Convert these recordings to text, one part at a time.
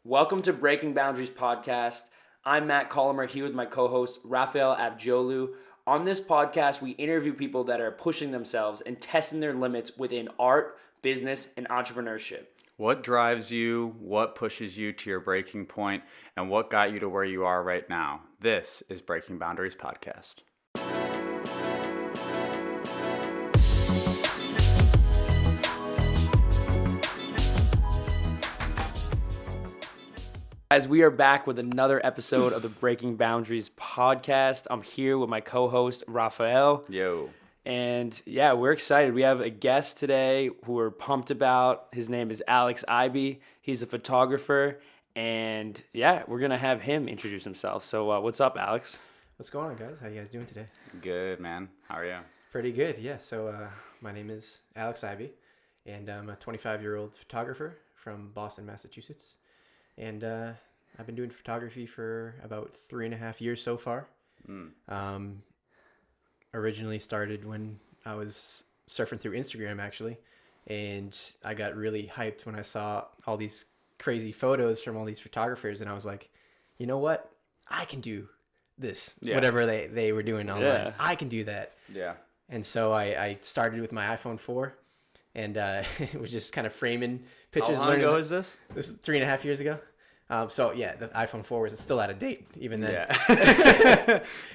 Welcome to Breaking Boundaries podcast. I'm Matt Colomer here with my co-host Raphael Avjolu. On this podcast, we interview people that are pushing themselves and testing their limits within art, business, and entrepreneurship. What drives you, what pushes you to your breaking point, and what got you to where you are right now? This is Breaking Boundaries podcast. As we are back with another episode of the Breaking Boundaries podcast, I'm here with my co-host Raphael. Yo. And yeah, we're excited. We have a guest today who we're pumped about. His name is Alex Iby. He's a photographer. And yeah, we're going to have him introduce himself. So what's up, Alex? What's going on, guys? How you guys doing today? Good, man. How are you? Pretty good, yeah. So my name is Alex Iby, and I'm a 25-year-old photographer from Boston, Massachusetts. And I've been doing photography for about 3.5 years so far. Originally started when I was surfing through Instagram, actually. And I got really hyped when I saw all these crazy photos from all these photographers. And I was like, you know what? I can do this, whatever they were doing online. Yeah. I can do that. Yeah. And so I started with my iPhone 4. And it was just kind of framing pictures. How long ago is this? This is 3.5 years ago. So yeah, the iPhone 4 was still out of date even then.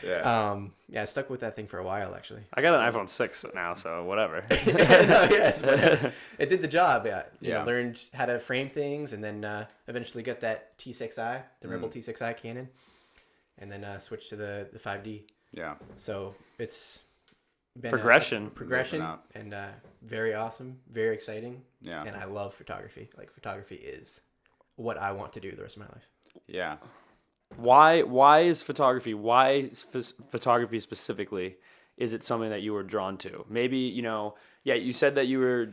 Yeah. I stuck with that thing for a while, actually. I got an iPhone 6 now, so whatever. It did the job. Yeah. You know, learned how to frame things, and then eventually got that T6i, the Rebel T6i Canon, and then switched to the 5D. Yeah. So it's been Progression, and very awesome, very exciting. Yeah. And I love photography. Like, photography is what I want to do the rest of my life. Yeah. Why is photography? Why photography specifically? Is it something that you were drawn to? Maybe, you said that you were,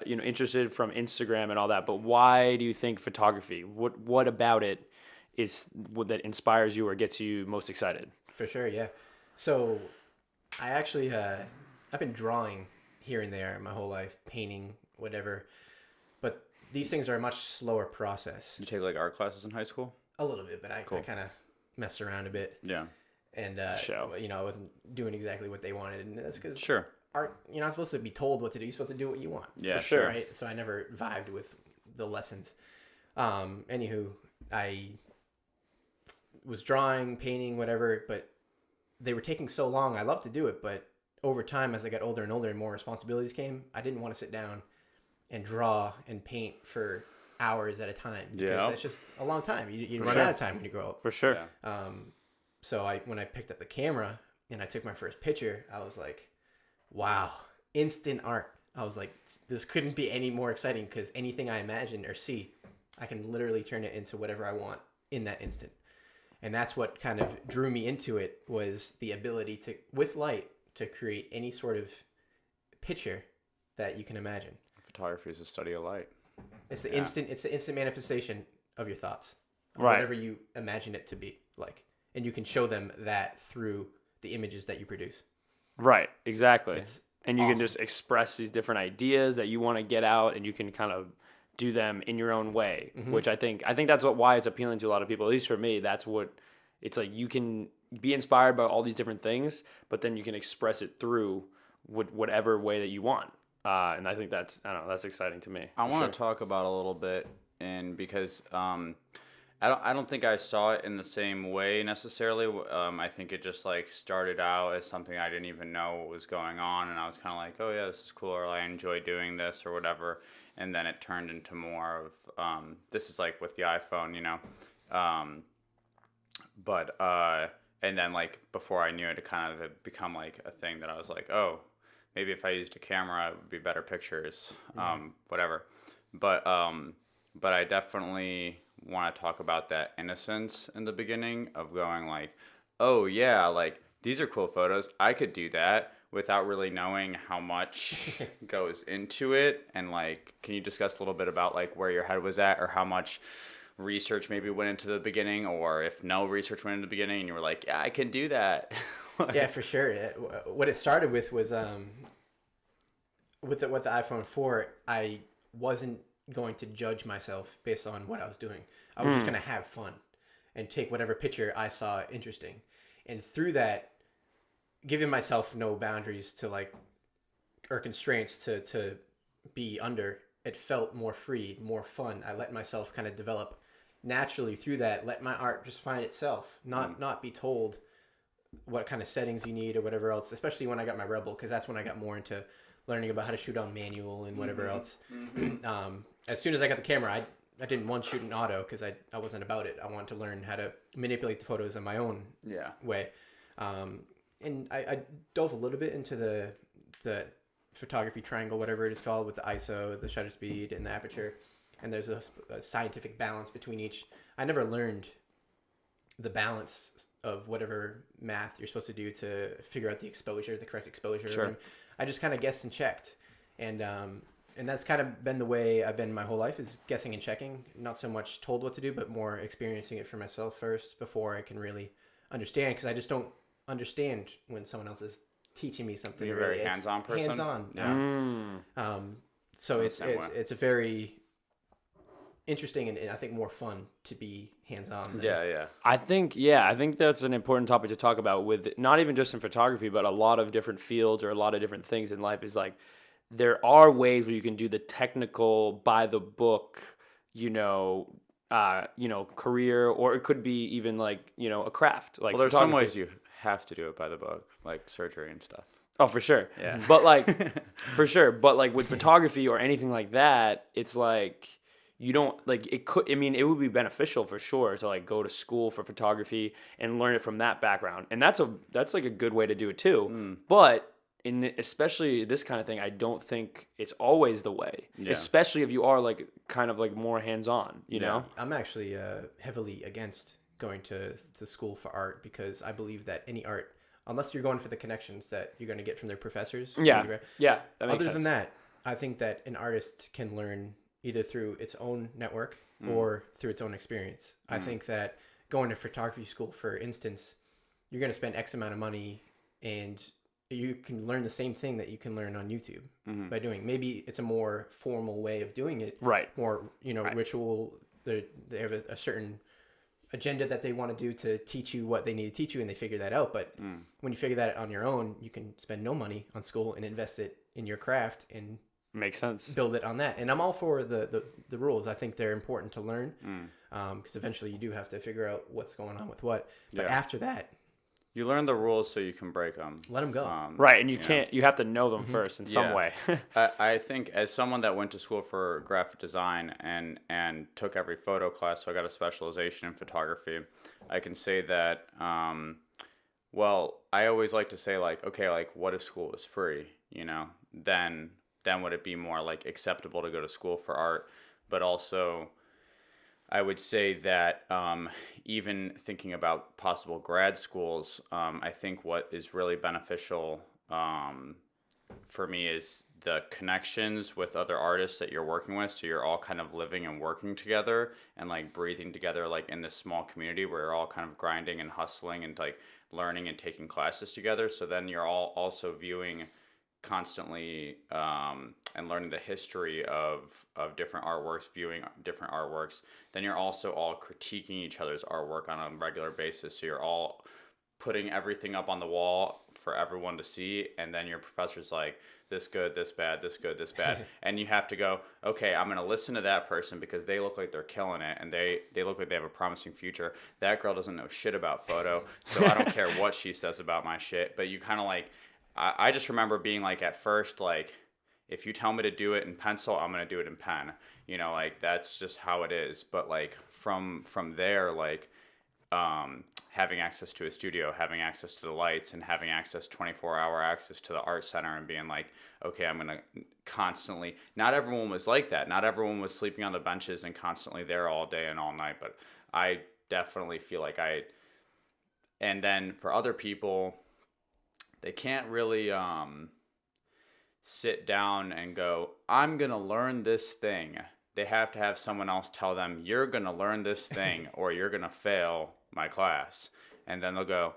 interested from Instagram and all that, but why do you think photography? What about it is what that inspires you or gets you most excited? For sure, yeah. So I actually, I've been drawing here and there my whole life, painting, whatever. But these things are a much slower process. Did you take like art classes in high school? A little bit, but I kind of messed around a bit. Yeah. And, I wasn't doing exactly what they wanted. And that's because art, you're not supposed to be told what to do. You're supposed to do what you want. Yeah, for sure. Right? So I never vibed with the lessons. Anywho, I was drawing, painting, whatever, but they were taking so long. I loved to do it, but over time, as I got older and older and more responsibilities came, I didn't want to sit down and draw and paint for hours at a time. Because that's just a long time. You run out of time when you grow up. For sure. Yeah. So when I picked up the camera and I took my first picture, I was like, wow, instant art. I was like, this couldn't be any more exciting, because anything I imagine or see, I can literally turn it into whatever I want in that instant. And that's what kind of drew me into it, was the ability to, with light, to create any sort of picture that you can imagine. Photography is a study of light. It's the instant manifestation of your thoughts, of right? Whatever you imagine it to be like, and you can show them that through the images that you produce. Right, exactly. It's and you awesome. can just express these different ideas that you want to get out, and you can kind of do them in your own way, which I think that's why it's appealing to a lot of people. At least for me, that's what it's like. You can be inspired by all these different things, but then you can express it through whatever way that you want. And I think that's exciting to me. I want to talk about a little bit, and because I don't think I saw it in the same way necessarily. I think it just like started out as something I didn't even know what was going on, and I was kind of like, oh yeah, this is cool, or I enjoy doing this or whatever. And then it turned into more of this is like with the iPhone, and then like before I knew it, it kind of had become like a thing that I was like, oh, maybe if I used a camera, it would be better pictures, whatever. But I definitely want to talk about that innocence in the beginning of going like, oh yeah, like these are cool photos. I could do that without really knowing how much goes into it. And like, can you discuss a little bit about like where your head was at, or how much research maybe went into the beginning, or if no research went into the beginning and you were like, yeah, I can do that? Yeah, for sure. What it started with was with the iPhone 4, I wasn't going to judge myself based on what I was doing. I was just going to have fun and take whatever picture I saw interesting. And through that, giving myself no boundaries to like, or constraints to be under, it felt more free, more fun. I let myself kind of develop naturally through that, let my art just find itself, not be told what kind of settings you need or whatever else, especially when I got my Rebel, because that's when I got more into learning about how to shoot on manual and whatever else. As soon as I got the camera, I didn't want to shoot in auto because I wasn't about it. I wanted to learn how to manipulate the photos in my own way. And I dove a little bit into the photography triangle, whatever it is called, with the ISO, the shutter speed, and the aperture. And there's a scientific balance between each. I never learned the balance of whatever math you're supposed to do to figure out the exposure, the correct exposure. Sure. And I just kind of guessed and checked. And that's kind of been the way I've been my whole life, is guessing and checking. Not so much told what to do, but more experiencing it for myself first before I can really understand, because I just don't understand when someone else is teaching me something. You're a very hands-on person. Hands-on. Yeah. So it's a very interesting and I think more fun to be hands-on. I think that's an important topic to talk about, with not even just in photography, but a lot of different fields or a lot of different things in life. Is like, there are ways where you can do the technical, by the book, career, or it could be even like, a craft. Like, well, there's some ways you have to do it by the book, like surgery and stuff. Oh, for sure. Yeah. But like, for sure. But like with photography or anything like that, it's like, you don't like it could. I mean, it would be beneficial for sure to like go to school for photography and learn it from that background, and that's like a good way to do it too. But especially this kind of thing, I don't think it's always the way. Yeah. Especially if you are like kind of like more hands on. You know, I'm actually heavily against going to school for art, because I believe that any art, unless you're going for the connections that you're going to get from their professors. Yeah. That makes Other sense. than that, I think that an artist can learn either through its own network or through its own experience. I think that going to photography school, for instance, you're going to spend X amount of money and you can learn the same thing that you can learn on YouTube by doing. Maybe it's a more formal way of doing it. Right. More, ritual. They have a certain agenda that they want to do to teach you what they need to teach you, and they figure that out. But when you figure that out on your own, you can spend no money on school and invest it in your craft and makes sense. Build it on that. And I'm all for the rules. I think they're important to learn, because eventually you do have to figure out what's going on with what. But after that, you learn the rules so you can break them. Let them go. Right, and you have to know them first in some way. I think as someone that went to school for graphic design and took every photo class, so I got a specialization in photography, I can say that, I always like to say, like, okay, like, what if school was free, then would it be more like acceptable to go to school for art? But also, I would say that even thinking about possible grad schools, I think what is really beneficial for me is the connections with other artists that you're working with. So you're all kind of living and working together and like breathing together, like in this small community where you're all kind of grinding and hustling and like learning and taking classes together. So then you're all also viewing constantly and learning the history of different artworks, viewing different artworks. Then you're also all critiquing each other's artwork on a regular basis. So you're all putting everything up on the wall for everyone to see, and then your professor's like, this good, this bad, this good, this bad. And you have to go, okay, I'm going to listen to that person because they look like they're killing it and they look like they have a promising future. That girl doesn't know shit about photo, so I don't care what she says about my shit. But you kind of like, I just remember being like, at first, like, if you tell me to do it in pencil, I'm going to do it in pen. Like, that's just how it is. But like from there, like, having access to a studio, having access to the lights, and having access 24-hour access to the art center, and being like, okay, I'm going to constantly, not everyone was like that. Not everyone was sleeping on the benches and constantly there all day and all night. But I definitely feel like and then for other people, they can't really sit down and go, I'm going to learn this thing. They have to have someone else tell them, you're going to learn this thing or you're going to fail my class. And then they'll go,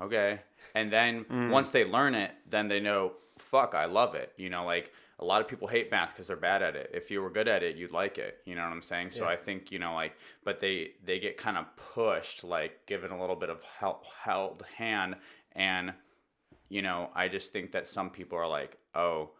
okay. And then once they learn it, then they know, fuck, I love it. Like a lot of people hate math because they're bad at it. If you were good at it, you'd like it. You know what I'm saying? So I think, you know, like, but they get kind of pushed, like given a little bit of held hand. And, you know, I just think that some people are like, oh,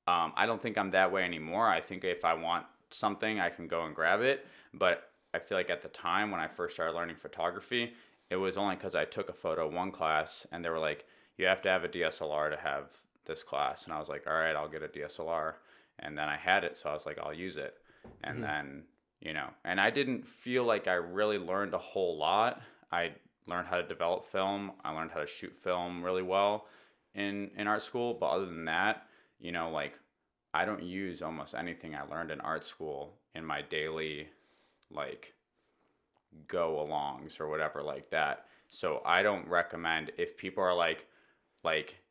I don't think I'm that way anymore. I think if I want something, I can go and grab it. But I feel like at the time when I first started learning photography, it was only because I took a photo 1 class and they were like, you have to have a DSLR to have this class. And I was like, all right, I'll get a DSLR. And then I had it. So I was like, I'll use it. And then, you know, and I didn't feel like I really learned a whole lot. I learned how to develop film. I learned how to shoot film really well in art school. But other than that, you know, like I don't use almost anything I learned in art school in my daily, like, go-alongs or whatever like that. So I don't recommend, if people are like,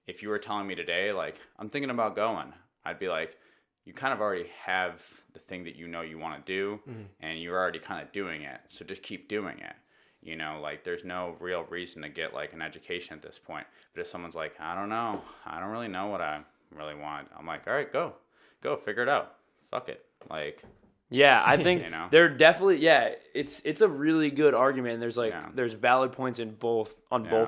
if you were telling me today, like, I'm thinking about going, I'd be like, you kind of already have the thing that you know you want to do, and you're already kind of doing it. So just keep doing it. You know, like, there's no real reason to get, like, an education at this point. But if someone's like, I don't know, I don't really know what I really want, I'm like, all right, go, figure it out. Fuck it. Like, yeah, I think you know? they're definitely, it's a really good argument. And there's like, there's valid points in both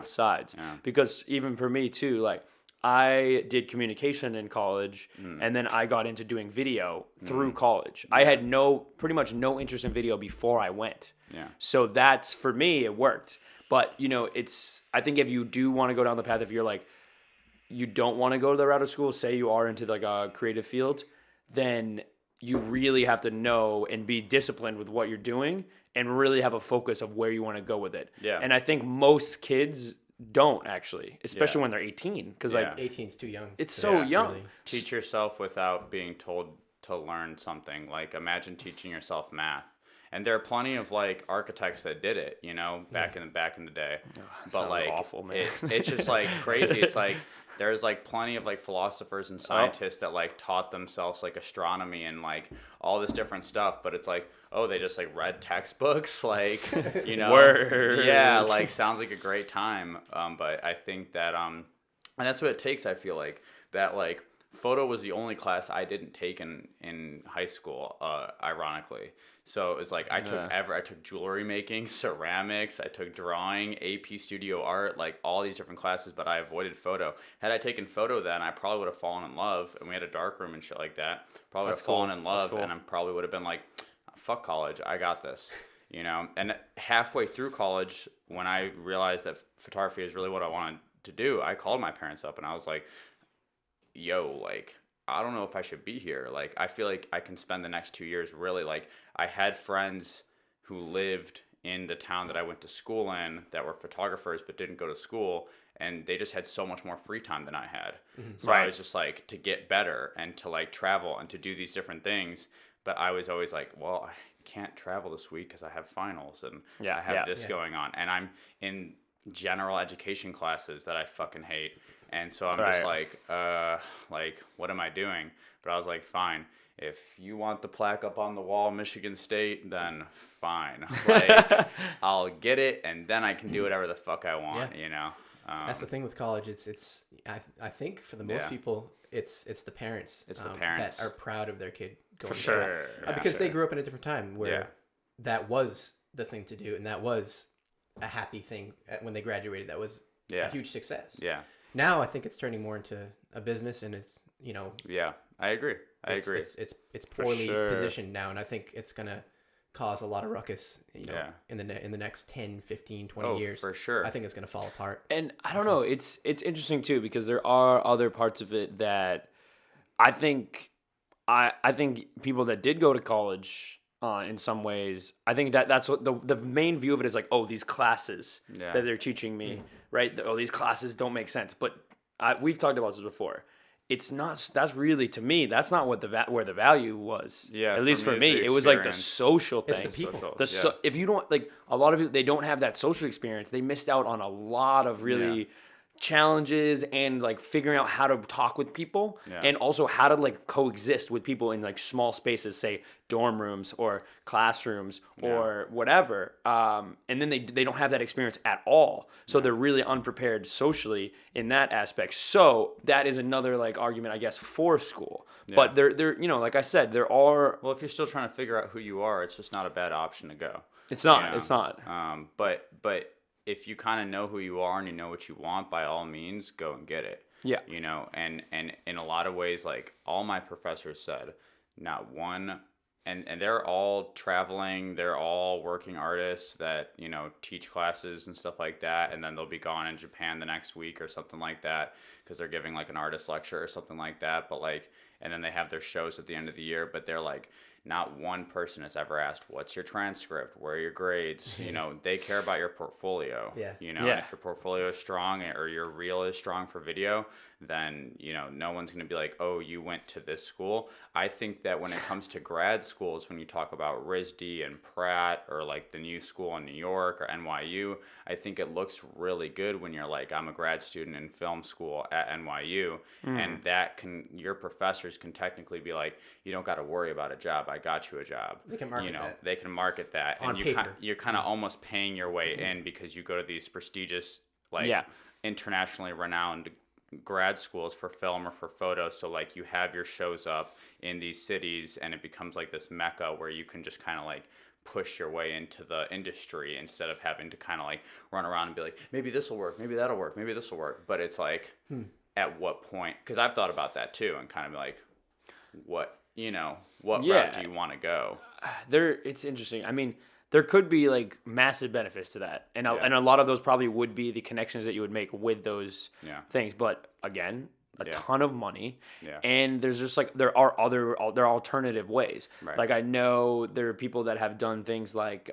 sides. Yeah. Because even for me too, like, I did communication in college, and then I got into doing video through college. I had pretty much no interest in video before I went. Yeah. So that's, for me, it worked. But, you know, I think if you do want to go down the path, if you're like, you don't want to go to the route of school, say you are into like a creative field, then you really have to know and be disciplined with what you're doing and really have a focus of where you want to go with it. Yeah. And I think most kids don't actually, especially when they're 18, because like 18's too young. It's so young. Really. Teach yourself without being told to learn something. Like, imagine teaching yourself math. And there are plenty of like architects that did it, you know, back in the day. Oh, but like, awful, man. It's just like crazy. It's like there's like plenty of like philosophers and scientists that like taught themselves like astronomy and like all this different stuff. But it's like, oh, they just like read textbooks, like, you know, Word. Yeah, like sounds like a great time. But I think that and that's what it takes. I feel like that, like, photo was the only class I didn't take in high school, ironically. So it's like I took jewelry making, ceramics, I took drawing, AP Studio Art, like all these different classes, but I avoided photo. Had I taken photo then, I probably would have fallen in love, and we had a dark room and shit like that. Probably would have fallen in love, and I probably would have been like, fuck college, I got this. You know, and halfway through college, when I realized that photography is really what I wanted to do, I called my parents up and I was like, yo, like, I don't know if I should be here. Like, I feel like I can spend the next 2 years really, like, I had friends who lived in the town that I went to school in that were photographers but didn't go to school, and they just had so much more free time than I had. So I was just like, to get better and to like travel and to do these different things. But I was always like, well, I can't travel this week because I have finals and I have this going on. And I'm in general education classes that I fucking hate. And so I'm just like, what am I doing? But I was like, fine. If you want the plaque up on the wall, Michigan State, then fine. Like, I'll get it, and then I can do whatever the fuck I want, you know? That's the thing with college. I think for the most people, it's the parents. It's the parents that are proud of their kid going for sure. Because they grew up in a different time where that was the thing to do, and that was a happy thing when they graduated. That was a huge success. Yeah. Now I think it's turning more into a business, and it's, you know. Yeah, I agree. It's poorly positioned now, and I think it's gonna cause a lot of ruckus, you know, in the next 10, 15, 20 years. For sure. I think it's going to fall apart. And I don't know, it's interesting too, because there are other parts of it that I think people that did go to college in some ways, I think that's what the main view of it is, like, oh, these classes that they're teaching me, right? Oh, these classes don't make sense. But we've talked about this before. It's not. That's really, to me, that's not what where the value was. Yeah. At least for me, it was like the social thing. It's the people. If you don't, like, a lot of people, they don't have that social experience. They missed out on a lot of really challenges and like figuring out how to talk with people and also how to like coexist with people in like small spaces, say dorm rooms or classrooms or whatever. And then they don't have that experience at all. So they're really unprepared socially in that aspect. So that is another like argument, I guess, for school. But there, you know, like I said, there are. Well, if you're still trying to figure out who you are, it's just not a bad option to go. It's not. You know? It's not. But if you kind of know who you are and you know what you want, by all means, go and get it. Yeah. You know, and in a lot of ways, like all my professors said, not one, and they're all traveling, they're all working artists that, you know, teach classes and stuff like that, and then they'll be gone in Japan the next week or something like that because they're giving like an artist lecture or something like that. But like, and then they have their shows at the end of the year, but they're like, not one person has ever asked, what's your transcript? Where are your grades? You know, they care about your portfolio. Yeah. You know, and if your portfolio is strong or your reel is strong for video, then, you know, no one's going to be like, oh, you went to this school. I think that when it comes to grad schools, when you talk about RISD and Pratt or like the new school in New York or NYU, I think it looks really good when you're like, I'm a grad student in film school at NYU. And that your professors can technically be like, you don't got to worry about a job. I got you a job. They can market you know, that. They can market that. On and paper. you're kind of almost paying your way in because you go to these prestigious, like internationally renowned grad schools for film or for photo. So like you have your shows up in these cities and it becomes like this mecca where you can just kind of like push your way into the industry instead of having to kind of like run around and be like, maybe this will work, maybe that'll work, maybe this will work. But it's like, at what point? Because I've thought about that too and kind of like, what route do you want to go? It's interesting. I mean, there could be like massive benefits to that, and a lot of those probably would be the connections that you would make with those things. But again, a ton of money, and there's just like there are alternative ways. Right. Like I know there are people that have done things like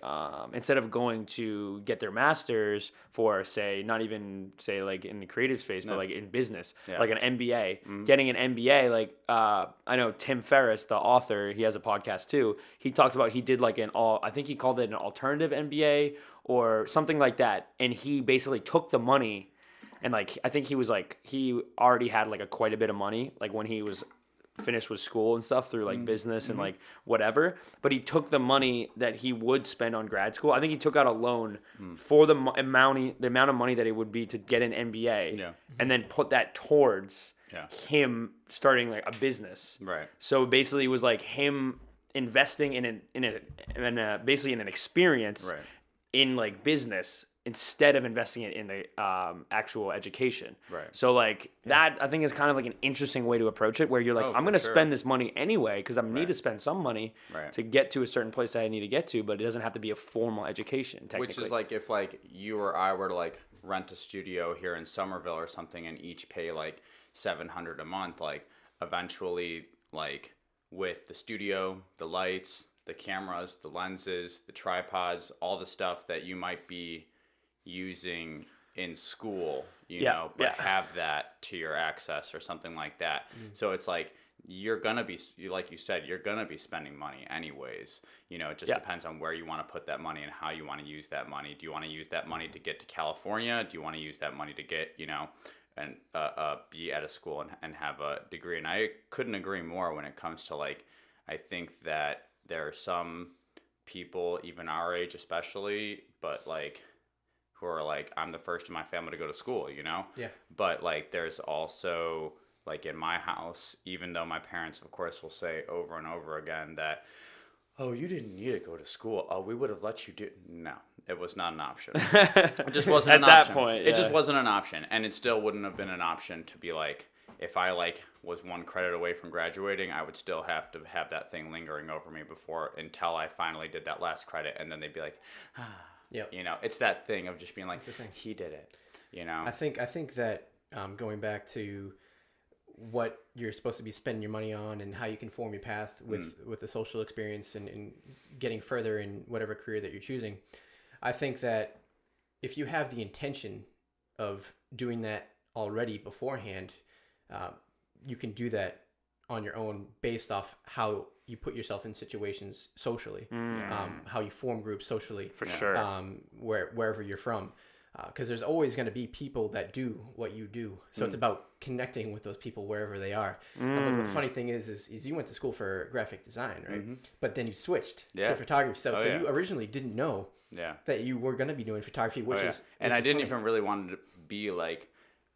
instead of going to get their masters for say not even say like in the creative space, but like in business, like an MBA, getting an MBA. Like I know Tim Ferriss, the author, he has a podcast too. He talks about he did like I think he called it an alternative MBA or something like that, and he basically took the money. And like I think he was like he already had like quite a bit of money like when he was finished with school and stuff through like business and like whatever. But he took the money that he would spend on grad school. I think he took out a loan for the amount of money that it would be to get an MBA, and then put that towards him starting like a business. Right. So basically, it was like him investing in basically in an experience in like business, instead of investing it in the actual education. Right. So like that I think is kind of like an interesting way to approach it where you're like, I'm going to spend this money anyway because I need to spend some money to get to a certain place that I need to get to, but it doesn't have to be a formal education technically. Which is like if like you or I were to like rent a studio here in Somerville or something and each pay like $700 a month, like eventually like with the studio, the lights, the cameras, the lenses, the tripods, all the stuff that you might be using in school, you know, but have that to your access or something like that. So it's like you're gonna be, like you said, you're gonna be spending money anyways. You know, it just depends on where you want to put that money and how you want to use that money. Do you want to use that money to get to California? Do you want to use that money to get, you know, and be at a school and have a degree? And I couldn't agree more when it comes to like, I think that there are some people, even our age especially, but like who are like, I'm the first in my family to go to school, you know? Yeah. But like there's also like in my house, even though my parents of course will say over and over again that, oh, you didn't need to go to school. Oh, we would have let you do. No, it was not an option. It just wasn't an option. At that point, it just wasn't an option. And it still wouldn't have been an option to be like, if I like was one credit away from graduating, I would still have to have that thing lingering over me until I finally did that last credit. And then they'd be like, you know, it's that thing of just being like, he did it, you know? I think that going back to what you're supposed to be spending your money on and how you can form your path with the social experience and getting further in whatever career that you're choosing. I think that if you have the intention of doing that already beforehand, you can do that on your own based off how you put yourself in situations socially, how you form groups socially, for sure, wherever you're from. because there's always going to be people that do what you do. So it's about connecting with those people wherever they are. But the funny thing is you went to school for graphic design, right? But then you switched to photography. So you originally didn't know that you were going to be doing photography, which is and I didn't funny. even really want to be like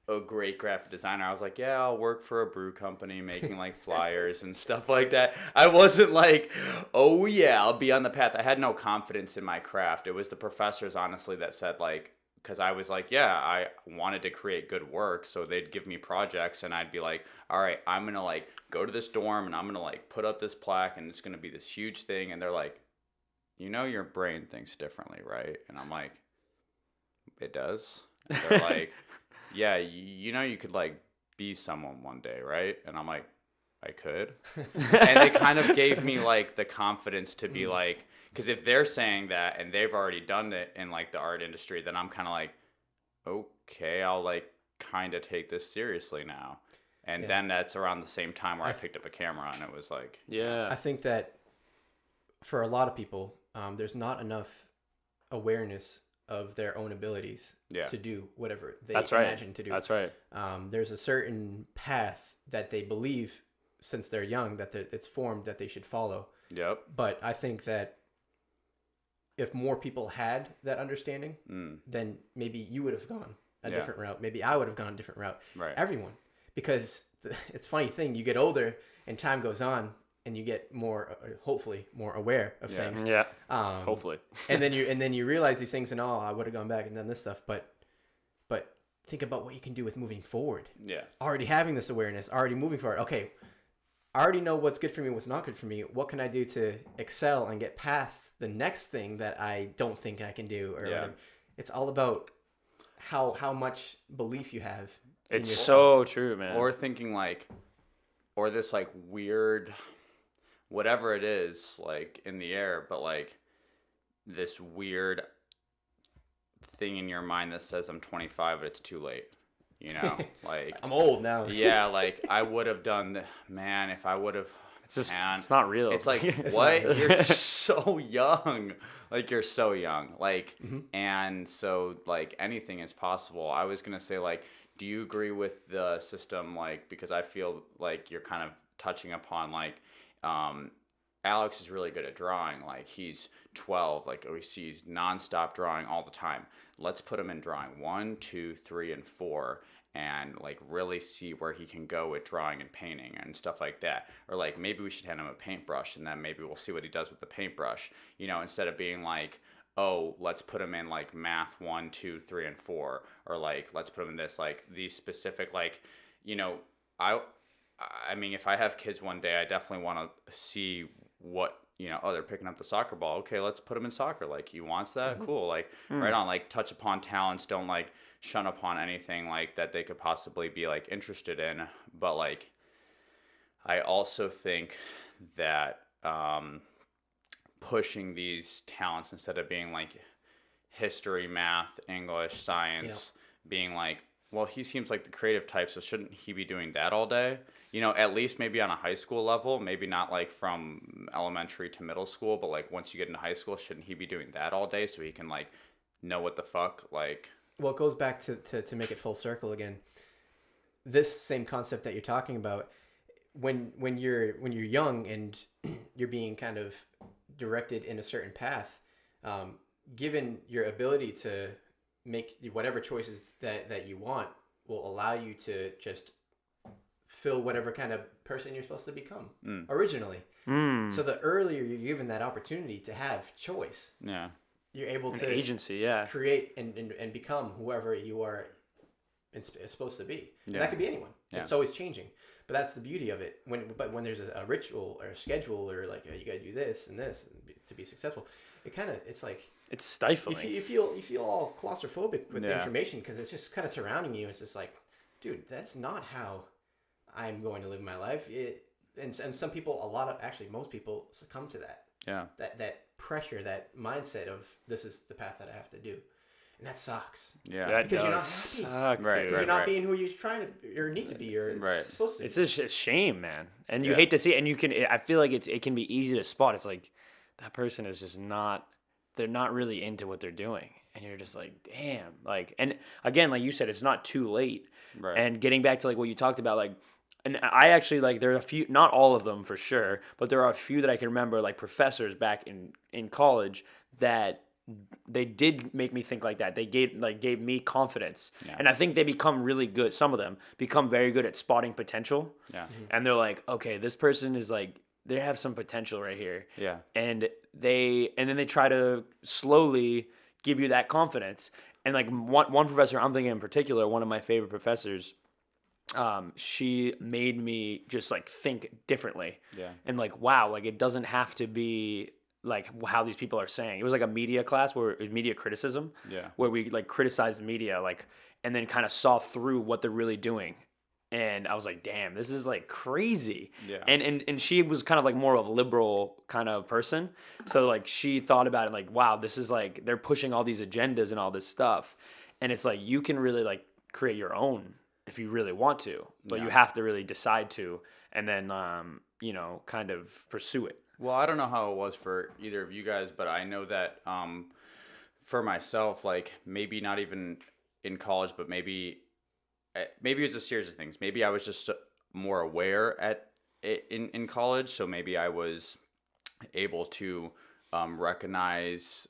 a great graphic designer. I was like, yeah, I'll work for a brew company making like flyers and stuff like that. I wasn't like, oh yeah, I'll be on the path. I had no confidence in my craft. It was the professors, honestly, that said like, because I was like, yeah, I wanted to create good work, so they'd give me projects, and I'd be like, all right, I'm gonna like go to this dorm, and I'm gonna like put up this plaque, and it's gonna be this huge thing. And they're like, you know, your brain thinks differently, right? And I'm like, it does. And they're like, yeah, you know, you could like be someone one day, right? And I'm like, I could. And they kind of gave me like the confidence to be like, because if they're saying that and they've already done it in like the art industry, then I'm kind of like, okay, I'll like kind of take this seriously now. And then that's around the same time where I picked up a camera, and it was like, I think that for a lot of people, there's not enough awareness of their own abilities to do whatever they imagine to do. That's right. There's a certain path that they believe since they're young that it's formed that they should follow. Yep. But I think that if more people had that understanding, then maybe you would have gone a different route. Maybe I would have gone a different route. Right. Everyone. Because it's a funny thing. You get older and time goes on and you get more, hopefully, more aware of things. Yeah. Hopefully. and then you realize these things and, I would have gone back and done this stuff. But think about what you can do with moving forward. Yeah. Already having this awareness, already moving forward. Okay, I already know what's good for me, what's not good for me. What can I do to excel and get past the next thing that I don't think I can do? Or whatever. It's all about how much belief you have. It's so true, man. Or thinking like, or this like weird, whatever it is, like in the air, but like this weird thing in your mind that says I'm 25, but it's too late. You know, like I'm old now. Yeah, like I would have done, man, if I would have. It's just, it's not real. It's like, what? You're so young. Like, you're so young. Like, and so, like, anything is possible. I was going to say, like, do you agree with the system? Like, because I feel like you're kind of touching upon, like, Alex is really good at drawing. Like, he's 12. Like, we see he's nonstop drawing all the time. Let's put him in drawing 1, 2, 3, and 4. And like really see where he can go with drawing and painting and stuff like that. Or like maybe we should hand him a paintbrush and then maybe we'll see what he does with the paintbrush, you know, instead of being like, oh, let's put him in like math 1, 2, 3, and 4, or like let's put him in this, like these specific, like, you know, I mean, if I have kids one day, I definitely want to see what, you know, oh, they're picking up the soccer ball. Okay, let's put him in soccer. Like, he wants that? Cool. Like, right on. Like, touch upon talents. Don't, like, shun upon anything, like, that they could possibly be, like, interested in. But, like, I also think that pushing these talents instead of being, like, history, math, English, science, being, like, well, he seems like the creative type, so shouldn't he be doing that all day? You know, at least maybe on a high school level, maybe not like from elementary to middle school, but like once you get into high school, shouldn't he be doing that all day so he can like know what the fuck, like... Well, it goes back to make it full circle again. This same concept that you're talking about, when you're young and you're being kind of directed in a certain path, given your ability to make whatever choices that you want will allow you to just fill whatever kind of person you're supposed to become originally. So the earlier you're given that opportunity to have choice, you're able to agency, create and become whoever you are supposed to be. And that could be anyone. It's always changing. But that's the beauty of it. When there's a ritual or a schedule or like, you got to do this and this to be successful, it's like, it's stifling. You feel all claustrophobic with the information because it's just kind of surrounding you. It's just like, dude, that's not how I'm going to live my life. And some people, most people succumb to that. Yeah. That pressure, that mindset of this is the path that I have to do, and that sucks. Yeah, because you're not happy. Right. Because you're not being who you're trying to or need to be or supposed to. It's just a shame, man, and you hate to see it. And you can. I feel like it can be easy to spot. It's like that person is just not they're not really into what they're doing. And you're just like, damn. Like, and again, like you said, it's not too late. Right. And getting back to like what you talked about, like, and I actually like, there are a few, not all of them for sure, but there are a few that I can remember, like professors back in college that they did make me think like that. They gave me confidence. Yeah. And I think they become really good. Some of them become very good at spotting potential. Yeah. And they're like, okay, this person is like, they have some potential right here. Yeah. And then they try to slowly give you that confidence. And like one professor I'm thinking in particular, one of my favorite professors, she made me just like think differently. Yeah. And like, wow, like it doesn't have to be like how these people are saying. It was like a media class where it was media criticism. Yeah. Where we like criticized the media, like, and then kind of saw through what they're really doing. And I was like, damn, this is like crazy. Yeah. And she was kind of like more of a liberal kind of person. So like she thought about it like, wow, this is like, they're pushing all these agendas and all this stuff. And it's like, you can really like create your own if you really want to, but you have to really decide to, and then, you know, kind of pursue it. Well, I don't know how it was for either of you guys, but I know that for myself, like maybe not even in college, but maybe it was a series of things. Maybe I was just more aware in college, so maybe I was able to recognize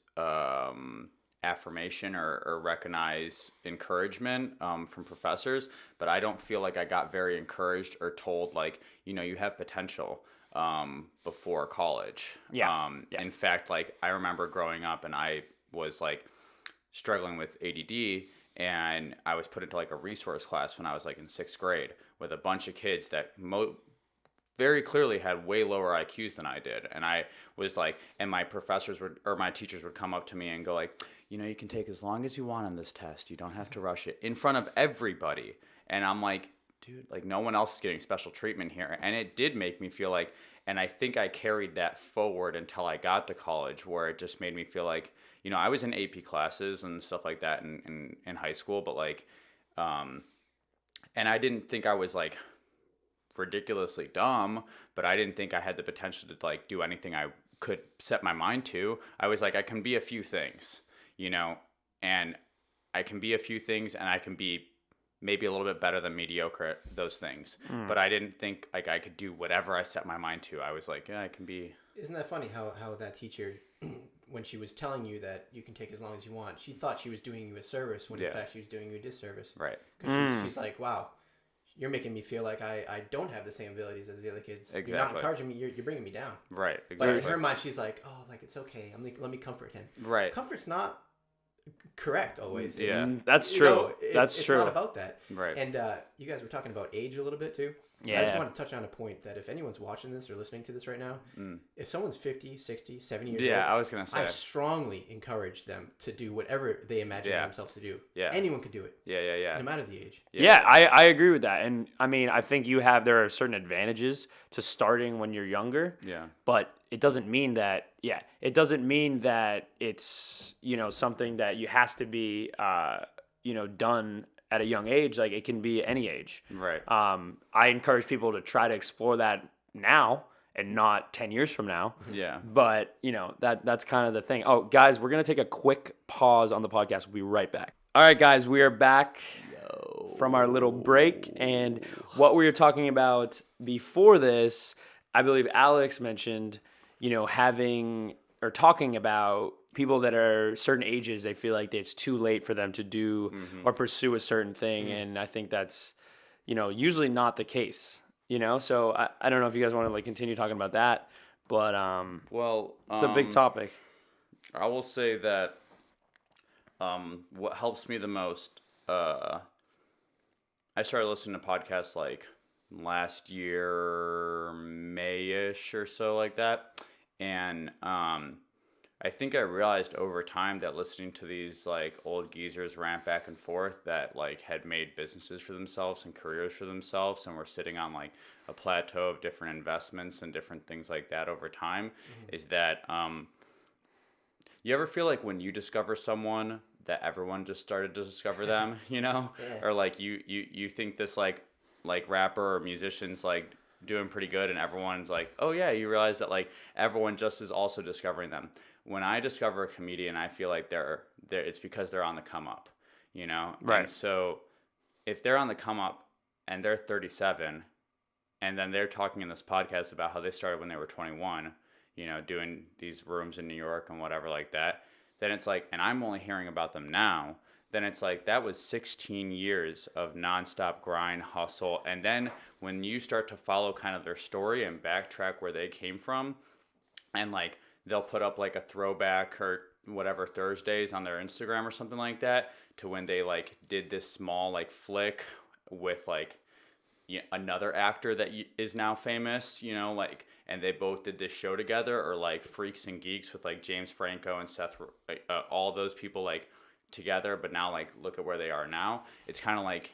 affirmation or recognize encouragement from professors, but I don't feel like I got very encouraged or told like, you know, you have potential before college. Yeah. In fact, like I remember growing up and I was like struggling with ADD, and I was put into like a resource class when I was like in 6th grade with a bunch of kids that very clearly had way lower IQs than I did. And I was like, and my my teachers would come up to me and go like, you know, you can take as long as you want on this test. You don't have to rush it, in front of everybody. And I'm like, dude, like no one else is getting special treatment here. And it did make me feel like, and I think I carried that forward until I got to college, where it just made me feel like, you know, I was in AP classes and stuff like that in high school, but like, and I didn't think I was like ridiculously dumb, but I didn't think I had the potential to like do anything I could set my mind to. I was like, I can be a few things, you know, and I can be a few things, and I can be maybe a little bit better than mediocre at those things. But I didn't think like I could do whatever I set my mind to. I was like, yeah, I can be. Isn't that funny how that teacher, when she was telling you that you can take as long as you want, she thought she was doing you a service when in fact she was doing you a disservice. Right. Because she's like, wow, you're making me feel like I don't have the same abilities as the other kids. Exactly. You're not encouraging me. You're bringing me down. Right. But Exactly. in her mind, she's like, oh, like it's okay. Let me comfort him. Right. Comfort's not correct always. Yeah. That's you true. know, That's it's true. not about that. Right. And you guys were talking about age a little bit too. Yeah. I just want to touch on a point that if anyone's watching this or listening to this right now, if someone's 50, 60, 70 years old, I was going to say. I strongly encourage them to do whatever they imagine themselves to do. Yeah. Anyone can do it. Yeah. No matter the age. Yeah, I agree with that. And I mean, I think there are certain advantages to starting when you're younger. Yeah. But it doesn't mean that, it's, you know, something that you has to be, you know, done at a young age. Like it can be any age. Right. I encourage people to try to explore that now and not 10 years from now. Yeah. But, you know, that's kind of the thing. Oh, guys, we're going to take a quick pause on the podcast. We'll be right back. All right, guys, we are back from our little break. And what we were talking about before this, I believe Alex mentioned, you know, talking about people that are certain ages, they feel like it's too late for them to do or pursue a certain thing. And I think that's, you know, usually not the case, you know? So I don't know if you guys want to like continue talking about that, but well, it's a big topic. I will say that what helps me the most, I started listening to podcasts like last year, May-ish or so like that. And I think I realized over time that listening to these like old geezers rant back and forth that like had made businesses for themselves and careers for themselves and were sitting on like a plateau of different investments and different things like that over time, is that you ever feel like when you discover someone that everyone just started to discover them, you know? Yeah. Or like you think this like rapper or musician's like doing pretty good and everyone's like, oh yeah, you realize that like everyone just is also discovering them. when I discover a comedian, I feel like it's because they're on the come up, you know? Right. And so if they're on the come up and they're 37 and then they're talking in this podcast about how they started when they were 21, you know, doing these rooms in New York and whatever like that, then it's like, and I'm only hearing about them now, then it's like that was 16 years of nonstop grind, hustle. And then when you start to follow kind of their story and backtrack where they came from, and like they'll put up like a throwback or whatever Thursdays on their Instagram or something like that to when they like did this small like flick with like another actor that is now famous, you know, like, and they both did this show together, or like Freaks and Geeks with like James Franco and Seth, all those people like together, but now like look at where they are now. It's kind of like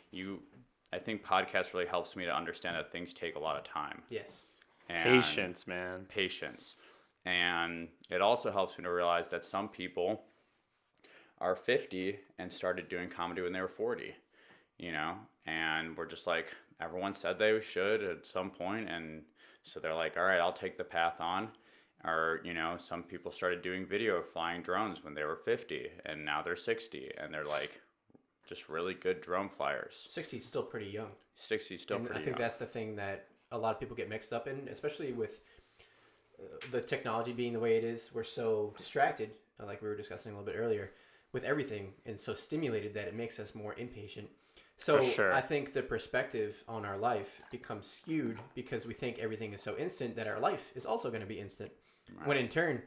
I think podcast really helps me to understand that things take a lot of time. Yes. And Patience, man. Patience. And it also helps me to realize that some people are 50 and started doing comedy when they were 40, you know, and we're just like, everyone said they should at some point, and so they're like, all right, I'll take the path on. Or, you know, some people started doing video flying drones when they were 50, and now they're 60, and they're like just really good drone flyers. 60 is still pretty young. 60 is still pretty young. I think that's the thing that a lot of people get mixed up in, especially with the technology being the way it is. We're so distracted, like we were discussing a little bit earlier, with everything, and so stimulated that it makes us more impatient. So sure. I think the perspective on our life becomes skewed because we think everything is so instant that our life is also going to be instant. Right. When in turn,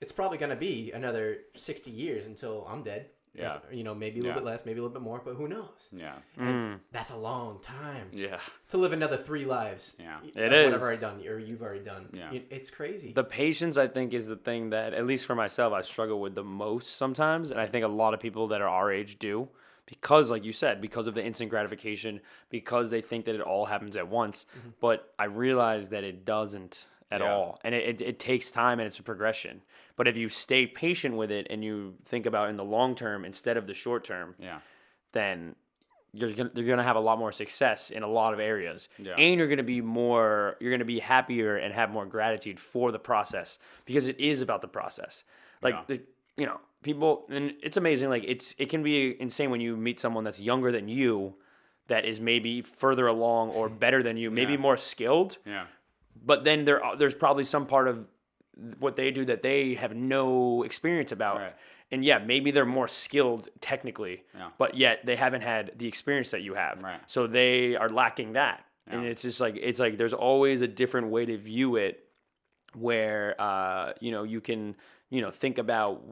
it's probably going to be another 60 years until I'm dead. Yeah. You know, maybe a little bit less, maybe a little bit more, but who knows? Yeah. And that's a long time. Yeah. To live another 3 lives. Yeah. It is. What I've already done, or you've already done. Yeah. It's crazy. The patience, I think, is the thing that, at least for myself, I struggle with the most sometimes. And I think a lot of people that are our age do. Because, like you said, because of the instant gratification, because they think that it all happens at once. Mm-hmm. But I realize that it doesn't at all. And it takes time, and it's a progression. But if you stay patient with it and you think about in the long term instead of the short term, then you're gonna have a lot more success in a lot of areas. Yeah. And you're gonna be happier and have more gratitude for the process, because it is about the process. Like you know, people, and it's amazing. Like it can be insane when you meet someone that's younger than you, that is maybe further along or better than you, maybe more skilled. Yeah. But then there's probably some part of what they do that they have no experience about. Right. And maybe they're more skilled technically, but yet they haven't had the experience that you have. Right. So they are lacking that. Yeah. And it's just like, there's always a different way to view it, where, you can, think about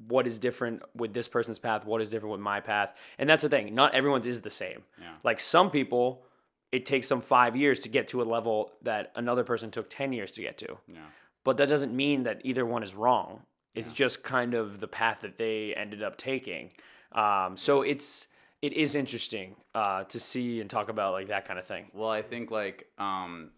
what is different with this person's path, what is different with my path. And that's the thing. Not everyone's is the same. Yeah. Like some people, it takes them 5 years to get to a level that another person took 10 years to get to. Yeah. But that doesn't mean that either one is wrong. It's just kind of the path that they ended up taking. So it is interesting to see and talk about like that kind of thing. Well, I think like and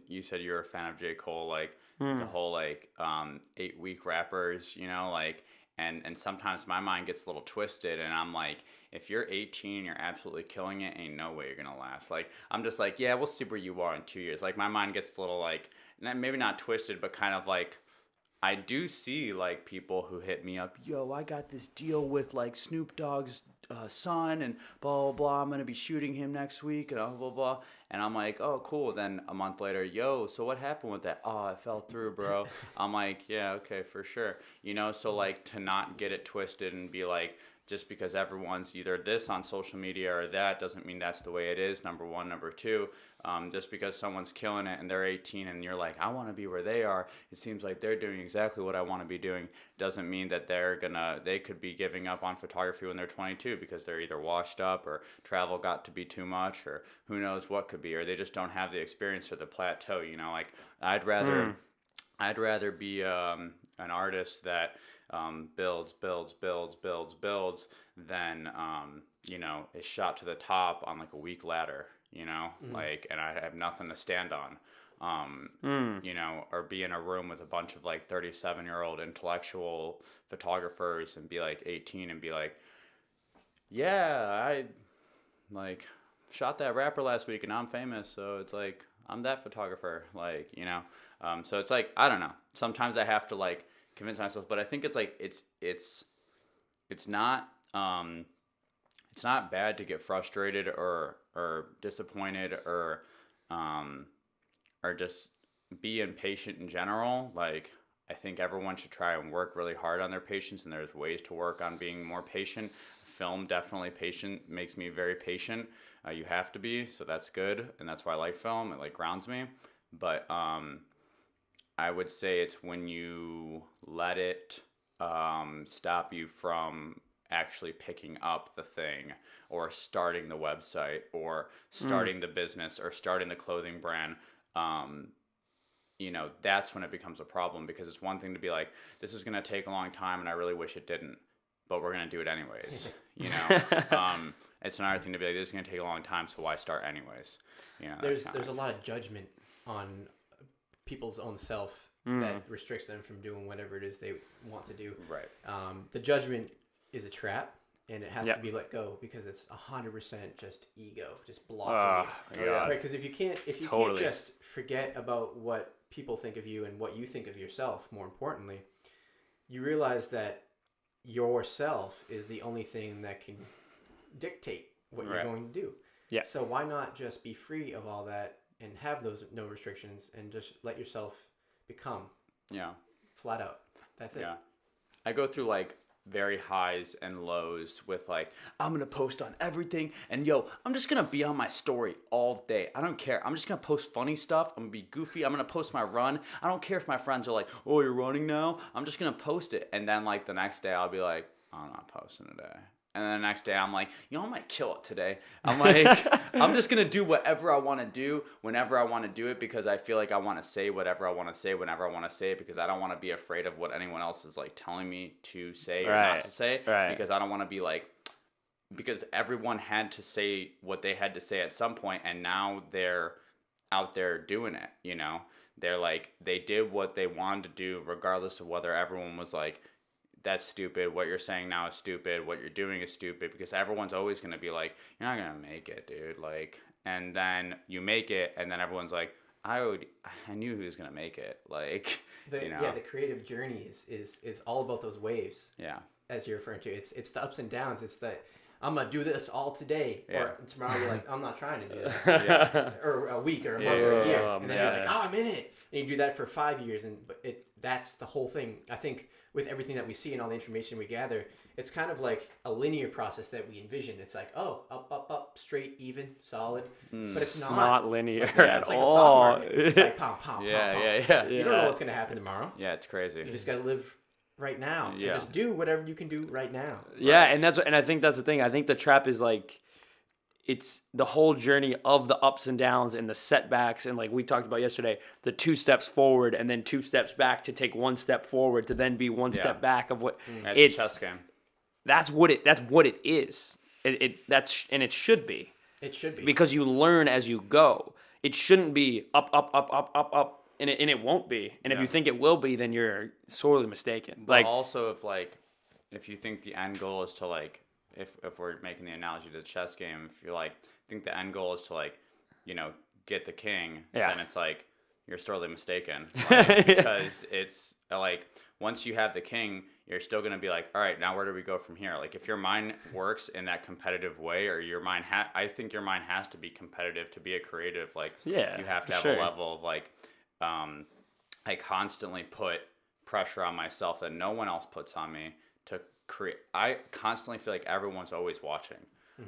you said you're a fan of J. Cole, like the whole like 8-week rappers, like and sometimes my mind gets a little twisted, and I'm like, if you're 18 and you're absolutely killing it, ain't no way you're gonna last. Like I'm just like, yeah, we'll see where you are in 2 years. Like my mind gets a little like, maybe not twisted, but kind of like, I do see like people who hit me up, yo, I got this deal with like Snoop Dogg's son and blah, blah, blah. I'm going to be shooting him next week and blah, blah, blah. And I'm like, oh, cool. Then a month later, yo, so what happened with that? Oh, it fell through, bro. I'm like, yeah, okay, for sure. So like to not get it twisted and be like, just because everyone's either this on social media or that doesn't mean that's the way it is, number one. Number two, just because someone's killing it and they're 18 and you're like, I want to be where they are, it seems like they're doing exactly what I want to be doing, doesn't mean that they could be giving up on photography when they're 22 because they're either washed up or travel got to be too much or who knows what could be, or they just don't have the experience or the plateau. Like I'd rather be an artist that builds than is shot to the top on like a weak ladder, like, and I have nothing to stand on, or be in a room with a bunch of like 37-year-old intellectual photographers and be like 18 and be like, yeah, I like shot that rapper last week and now I'm famous, so it's like I'm that photographer, like, so it's like, I don't know, sometimes I have to like convince myself. But I think it's like it's not it's not bad to get frustrated or disappointed or just be impatient in general. Like, I think everyone should try and work really hard on their patience, and there's ways to work on being more patient. Film, definitely patient, makes me very patient. You have to be, so that's good, and that's why I like film. It like grounds me. But I would say it's when you let it stop you from actually picking up the thing or starting the website or starting the business or starting the clothing brand. You know, that's when it becomes a problem, because it's one thing to be like, this is going to take a long time and I really wish it didn't, but we're going to do it anyways. You know, it's another thing to be like, this is going to take a long time, so why start anyways? You know, there's a lot of judgment on people's own self that restricts them from doing whatever it is they want to do. Right. The judgment is a trap, and it has to be let go, because it's 100% just ego, just blocking you. Right? Because if you can't just forget about what people think of you and what you think of yourself, more importantly, you realize that yourself is the only thing that can dictate what you're going to do. Yeah. So why not just be free of all that and have those no restrictions and just let yourself become? Yeah. Flat out. That's it. Yeah. I go through like very highs and lows with like, I'm gonna post on everything, and I'm just gonna be on my story all day. I don't care. I'm just gonna post funny stuff. I'm gonna be goofy. I'm gonna post my run. I don't care if my friends are like, oh, you're running now? I'm just gonna post it. And then like the next day I'll be like, I'm not posting today. And then the next day I'm like, I might kill it today. I'm like, I'm just going to do whatever I want to do whenever I want to do it, because I feel like I want to say whatever I want to say whenever I want to say it, because I don't want to be afraid of what anyone else is like telling me to say or not to say. Because I don't want to be like, because everyone had to say what they had to say at some point, and now they're out there doing it, you know? They're like, they did what they wanted to do regardless of whether everyone was like, that's stupid, what you're saying now is stupid, what you're doing is stupid, because everyone's always going to be like, you're not going to make it, dude. Like, and then you make it, and then everyone's like, I knew he was going to make it. Like, Yeah, the creative journey is all about those waves. Yeah. As you're referring to. It's the ups and downs. It's the, I'm going to do this all today. Yeah. Or tomorrow you're like, I'm not trying to do that. Or a week or a month or a year. And then you're like, I'm in it. And you do that for 5 years. And that's the whole thing. I think with everything that we see and all the information we gather, it's kind of like a linear process that we envision. It's like, oh, up, straight, even, solid. But it's not linear at all. Like the stock market. It's like pow. You don't know what's going to happen tomorrow. Yeah, it's crazy. You just got to live right now. Yeah. And just do whatever you can do right now. Yeah, and I think that's the thing. I think the trap is like, it's the whole journey of the ups and downs and the setbacks, and like we talked about yesterday, the 2 steps forward and then 2 steps back to take 1 step forward to then be 1 step back of what it's a chess game. That's what it is. It should be. It should be. Because you learn as you go. It shouldn't be up, and it won't be. And if you think it will be, then you're sorely mistaken. But like, also if you think the end goal is to like, if we're making the analogy to the chess game, if you like think the end goal is to like, get the king, then it's like you're sorely mistaken. Like, because it's like, once you have the king, you're still going to be like, all right, now where do we go from here? Like, if your mind works in that competitive way, or your mind I think your mind has to be competitive to be a creative. Like, you have to have a level of like, I constantly put pressure on myself that no one else puts on me to create. I constantly feel like everyone's always watching.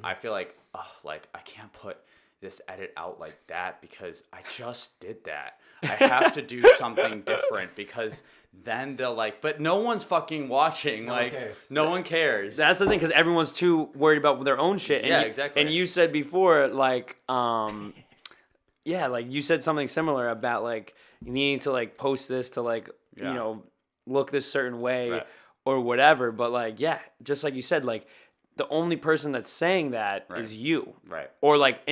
I feel like, I can't put this edit out like that because I just did that. I have to do something different, because then they'll like, but no one's fucking watching. No one cares. That's the thing, because everyone's too worried about their own shit. And exactly. And you said before, like, like you said something similar about like needing to like post this to like, look this certain way or whatever. But like, just like you said, like, the only person that's saying that is you. Right. Or like,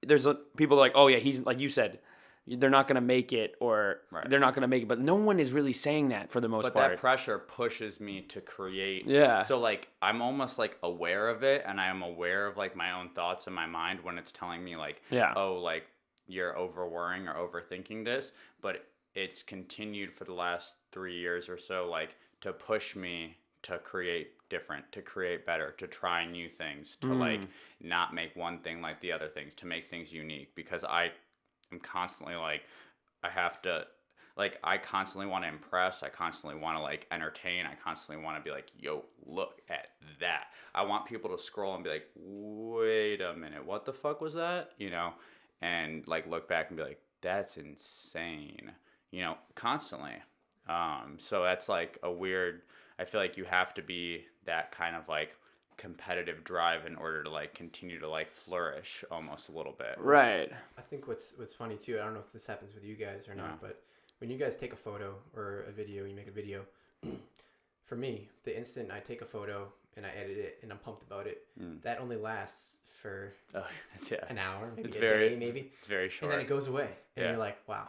there's people like, oh yeah, he's like you said, they're not going to make it, or they're not going to make it. But no one is really saying that for the most part. But that pressure pushes me to create. Yeah. So like, I'm almost like aware of it, and I am aware of like my own thoughts in my mind when it's telling me like, oh, like you're over worrying or overthinking this. But it's continued for the last 3 years or so, like to push me to create different, to create better, to try new things, to like not make one thing like the other things, to make things unique, because I am constantly like, I have to, like, I constantly want to impress. I constantly want to like entertain. I constantly want to be like, yo, look at that. I want people to scroll and be like, wait a minute, what the fuck was that? You know, and like look back and be like, that's insane, you know, constantly. So that's like a weird, I feel like you have to be that kind of like competitive drive in order to like continue to like flourish almost a little bit. Right. I think what's funny too, I don't know if this happens with you guys or not, but when you guys take a photo or a video, you make a video, for me, the instant I take a photo and I edit it and I'm pumped about it, that only lasts for an hour, maybe a day, maybe. It's very short. And then it goes away. And you're like, wow,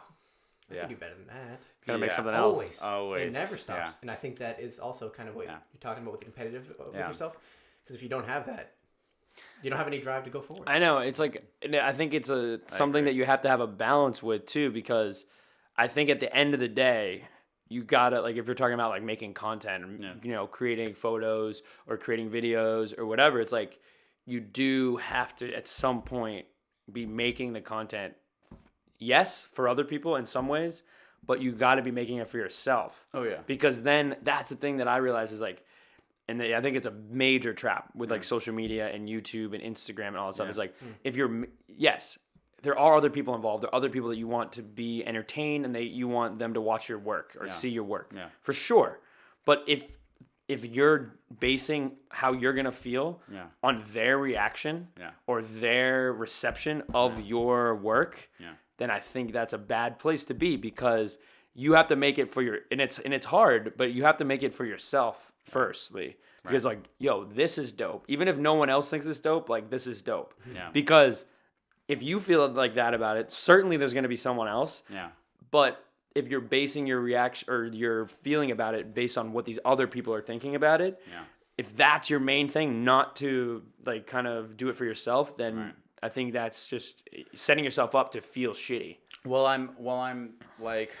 I can do better than that. Gotta make something else. Always. It never stops. And I think that is also kind of what you're talking about with the competitive with yourself. Because if you don't have that, you don't have any drive to go forward. I know. It's like, I think it's something that you have to have a balance with too, because I think at the end of the day, you gotta, like, if you're talking about like making content, you know, creating photos or creating videos or whatever, it's like you do have to at some point be making the content, yes, for other people in some ways, but you got to be making it for yourself. Oh yeah. Because then that's the thing that I realize is like, and I think it's a major trap with like social media and YouTube and Instagram and all that stuff. It's like, if you're, yes, there are other people involved. There are other people that you want to be entertained and you want them to watch your work or see your work, for sure. But if you're basing how you're going to feel on their reaction or their reception of your work, then I think that's a bad place to be, because you have to make it for and it's hard, but you have to make it for yourself firstly, because like, yo, this is dope. Even if no one else thinks it's dope, like this is dope. Yeah. Because if you feel like that about it, certainly there's going to be someone else. Yeah. But if you're basing your reaction or your feeling about it based on what these other people are thinking about it, if that's your main thing, not to like kind of do it for yourself, then I think that's just setting yourself up to feel shitty. Well, I'm like,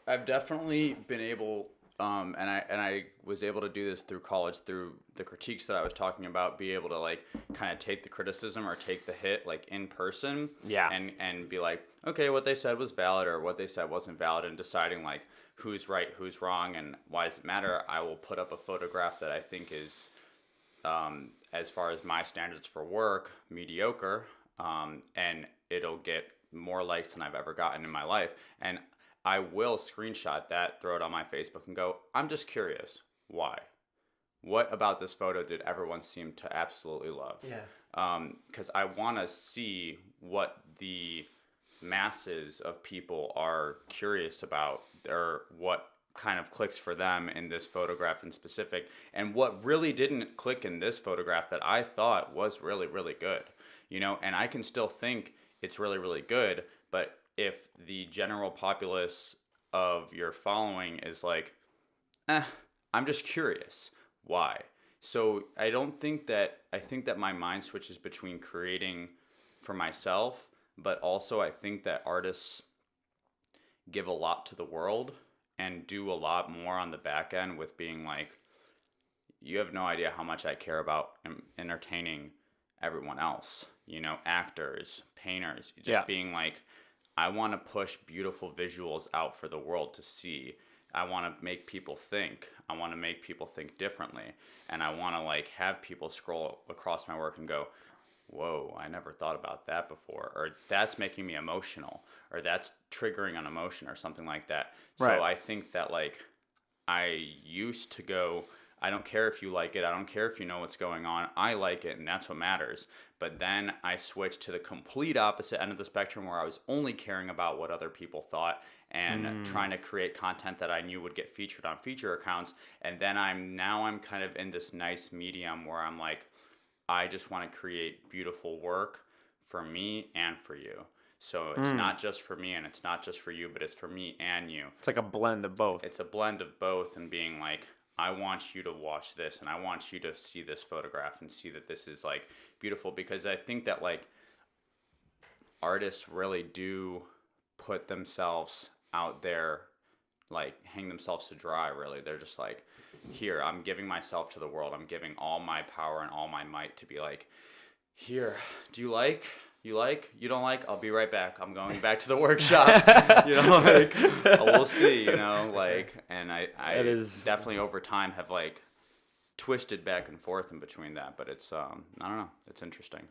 I've definitely been able, and I was able to do this through college, through the critiques that I was talking about, be able to like kind of take the criticism or take the hit like in person, and be like, okay, what they said was valid or what they said wasn't valid, and deciding like who's right, who's wrong, and why does it matter. I will put up a photograph that I think is, as far as my standards for work, mediocre, and it'll get more likes than I've ever gotten in my life, and I will screenshot that, throw it on my Facebook, and go, I'm just curious. Why? What about this photo did everyone seem to absolutely love? Yeah. Because I want to see what the masses of people are curious about, or what kind of clicks for them in this photograph in specific, and what really didn't click in this photograph that I thought was really, really good. You know, and I can still think it's really, really good, but if the general populace of your following is like, I'm just curious, why? So I think that my mind switches between creating for myself, but also I think that artists give a lot to the world and do a lot more on the back end with being like, you have no idea how much I care about entertaining everyone else, you know, actors, painters, just being like, I want to push beautiful visuals out for the world to see. I want to make people think. I want to make people think differently. And I want to like have people scroll across my work and go, whoa, I never thought about that before. Or that's making me emotional. Or that's triggering an emotion or something like that. Right. So I think that like I used to go, I don't care if you like it. I don't care if you know what's going on. I like it, and that's what matters. But then I switched to the complete opposite end of the spectrum, where I was only caring about what other people thought and trying to create content that I knew would get featured on feature accounts. And then I'm kind of in this nice medium where I'm like, I just want to create beautiful work for me and for you. So it's not just for me and it's not just for you, but it's for me and you. It's like a blend of both. It's a blend of both, and being like, I want you to watch this and I want you to see this photograph and see that this is like beautiful, because I think that like artists really do put themselves out there like hang themselves to dry, really. They're just like, here, I'm giving myself to the world. I'm giving all my power and all my might to be like, here, do you like? You like? You don't like? I'll be right back. I'm going back to the workshop. Like, we'll see, like, and I definitely over time have like twisted back and forth in between that, but it's, I don't know. It's interesting.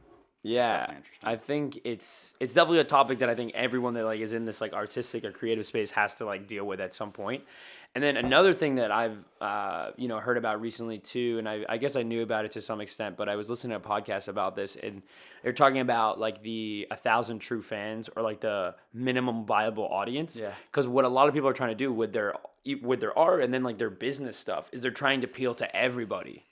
Yeah, I think it's definitely a topic that I think everyone that like is in this like artistic or creative space has to like deal with at some point. And then another thing that I've heard about recently too, and I guess I knew about it to some extent, but I was listening to a podcast about this, and they're talking about like the 1,000 true fans, or like the minimum viable audience. Yeah. Because what a lot of people are trying to do with their art and then like their business stuff is they're trying to appeal to everybody.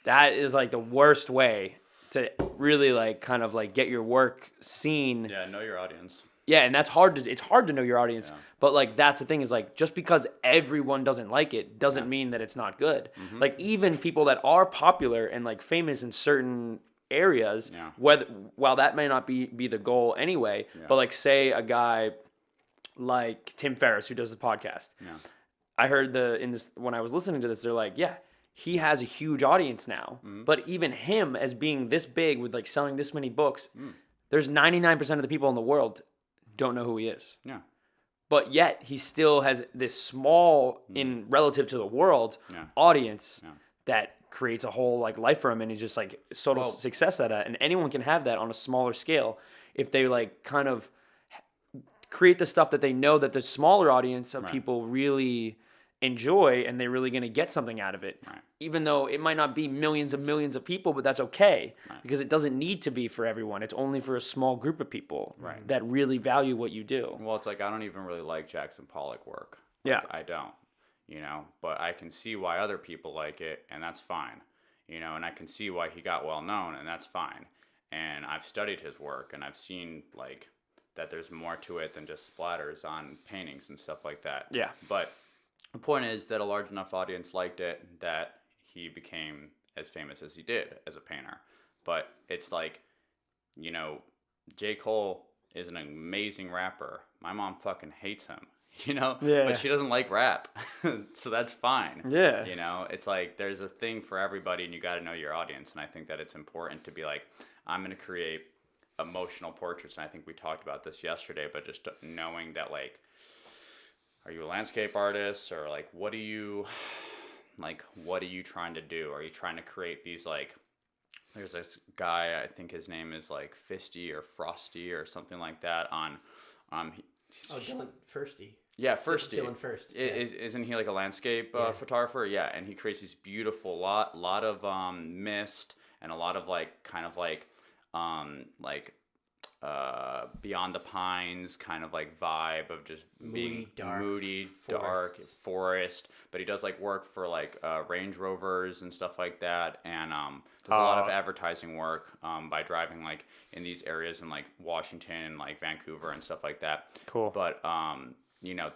That is like the worst way to really like kind of like get your work seen. Yeah, know your audience. Yeah, and that's hard it's hard to know your audience. Yeah. But like that's the thing, is like just because everyone doesn't like it doesn't mean that it's not good. Mm-hmm. Like even people that are popular and like famous in certain areas, while that may not be the goal anyway, but like say a guy like Tim Ferriss who does the podcast. Yeah. I heard when I was listening to this, they're like, yeah, he has a huge audience now, but even him as being this big with like selling this many books, there's 99% of the people in the world don't know who he is. Yeah. But yet he still has this small, in relative to the world, audience that creates a whole like life for him, and he's just like sort of success at it. And anyone can have that on a smaller scale if they like kind of create the stuff that they know that the smaller audience of people really enjoy, and they're really going to get something out of it, even though it might not be millions and millions of people, but that's okay, because it doesn't need to be for everyone. It's only for a small group of people that really value what you do. Well, it's like I don't even really like Jackson Pollock work. Like, I don't, but I can see why other people like it, and that's fine, and I can see why he got well known, and that's fine. And I've studied his work, and I've seen like that there's more to it than just splatters on paintings and stuff like that. Yeah. But the point is that a large enough audience liked it that he became as famous as he did as a painter. But it's like, J. Cole is an amazing rapper. My mom fucking hates him, but she doesn't like rap. So that's fine. Yeah. It's like there's a thing for everybody, and you got to know your audience. And I think that it's important to be like, I'm going to create emotional portraits. And I think we talked about this yesterday, but just knowing that like, are you a landscape artist, or like what are you trying to do? Are you trying to create these like, there's this guy, I think his name is like Fisty or Frosty or something like that on Dylan Firsty. Yeah, Firsty. Dylan First. Isn't he like a landscape photographer? Yeah, and he creates these beautiful lot of mist and a lot of like kind of like Beyond the Pines kind of like vibe of just being moody, dark forest. But he does like work for like Range Rovers and stuff like that, and does a lot of advertising work by driving like in these areas in like Washington and like Vancouver and stuff like that. Cool. But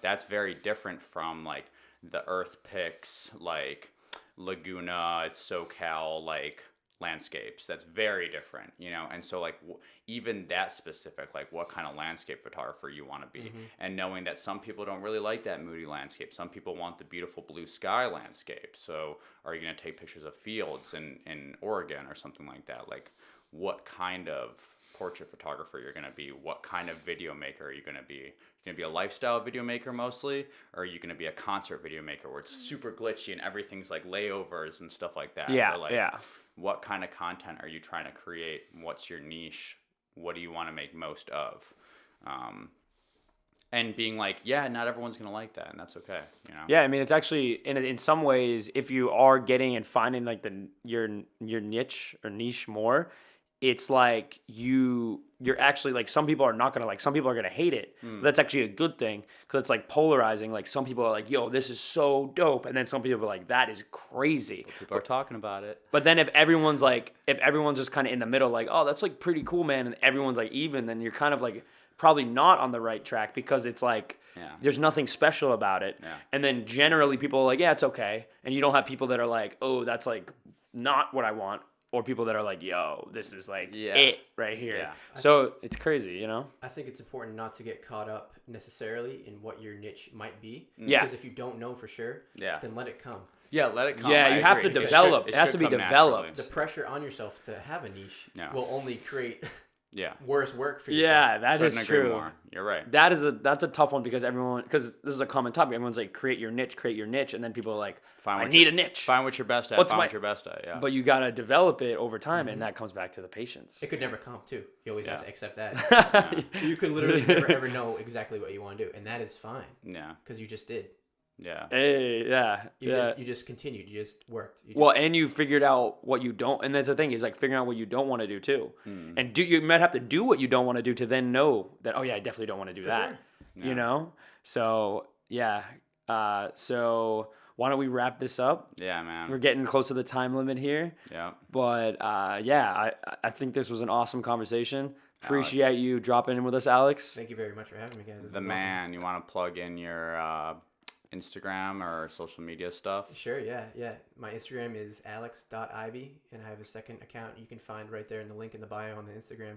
that's very different from like the Earth Picks, like Laguna, SoCal, like landscapes. That's very different, and so like even that specific, like what kind of landscape photographer you want to be, and knowing that some people don't really like that moody landscape, some people want the beautiful blue sky landscape. So are you going to take pictures of fields in Oregon or something like that? Like what kind of portrait photographer you're going to be, what kind of video maker are you going to be? You're going to be a lifestyle video maker mostly, or are you going to be a concert video maker where it's super glitchy and everything's like layovers and stuff like that? What kind of content are you trying to create? What's your niche? What do you want to make most of? And being like, not everyone's going to like that, and that's okay, Yeah, I mean, it's actually, in some ways, if you are getting and finding like your niche or niche more, it's like you're actually like, some people are not going to like, some people are going to hate it. But that's actually a good thing, because it's like polarizing. Like some people are like, yo, this is so dope. And then some people are like, that is crazy. People are talking about it. But then if everyone's just kind of in the middle, like, oh, that's like pretty cool, man. And everyone's like even, then you're kind of like probably not on the right track, because it's like, there's nothing special about it. Yeah. And then generally people are like, yeah, it's okay. And you don't have people that are like, oh, that's like not what I want. or people that are like, yo, this is like Yeah. it right here. Yeah. So it's crazy, you know? I think it's important not to get caught up necessarily in what your niche might be. Yeah. Because if you don't know for sure, Yeah. then let it come. Yeah, let it come. Yeah, I you have agree. to develop. It has should to be come developed. naturally. The pressure on yourself to have a niche will only create Yeah. worse work for yourself. Yeah, that Couldn't is agree true. more. You're right. That's a tough one because this is a common topic. Everyone's like, create your niche, and then people are like, I need a niche. Find what you're best at. What's Find my- what you're best at. Yeah. But you gotta develop it over time, and that comes back to the patience. It could never come too. You always have Yeah. to accept that. You could literally never ever know exactly what you want to do, and that is fine Yeah. because you just did. Yeah. Hey, yeah, You just continued. You just worked. You Well, just, and you figured out what you don't, and that's the thing is like figuring out what you don't want to do too, and you might have to do what you don't want to do to then know that I definitely don't want to do that. sure. Yeah. You know, so yeah, so why don't we wrap this up? Yeah, man. We're getting close to the time limit here, Yeah. but I think this was an awesome conversation. Appreciate you dropping in with us, Alex. Thank you very much for having me, guys. This The was man. You want to plug in your Instagram or social media stuff? awesome. Sure, yeah. My Instagram is alex.iby, and I have a second account you can find right there in the link in the bio on the Instagram,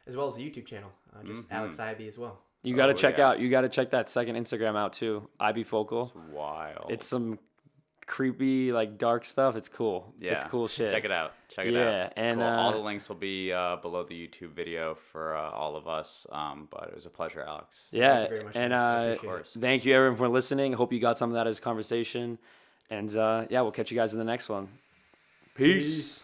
as well as the YouTube channel, just Alex Iby as well. You got to check yeah. out. You got to check that second Instagram out too. Iby Focal. It's wild. It's some creepy, like dark stuff. It's cool. Yeah. It's cool shit. Check it out. Check it out. Yeah, and, cool. All the links will be below the YouTube video for all of us. But it was a pleasure, Alex. Yeah, Thank you very much, and guys. I of appreciate course, it. thank you everyone for listening. Hope you got some of that as conversation, and we'll catch you guys in the next one. Peace.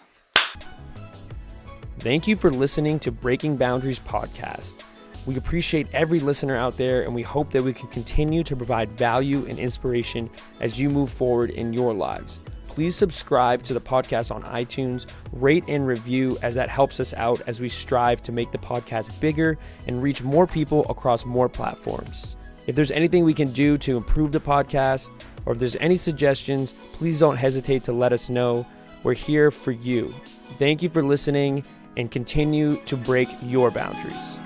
Thank you for listening to Breaking Boundaries podcast. We appreciate every listener out there, and we hope that we can continue to provide value and inspiration as you move forward in your lives. Please subscribe to the podcast on iTunes, rate and review, as that helps us out as we strive to make the podcast bigger and reach more people across more platforms. If there's anything we can do to improve the podcast, or if there's any suggestions, please don't hesitate to let us know. We're here for you. Thank you for listening, and continue to break your boundaries.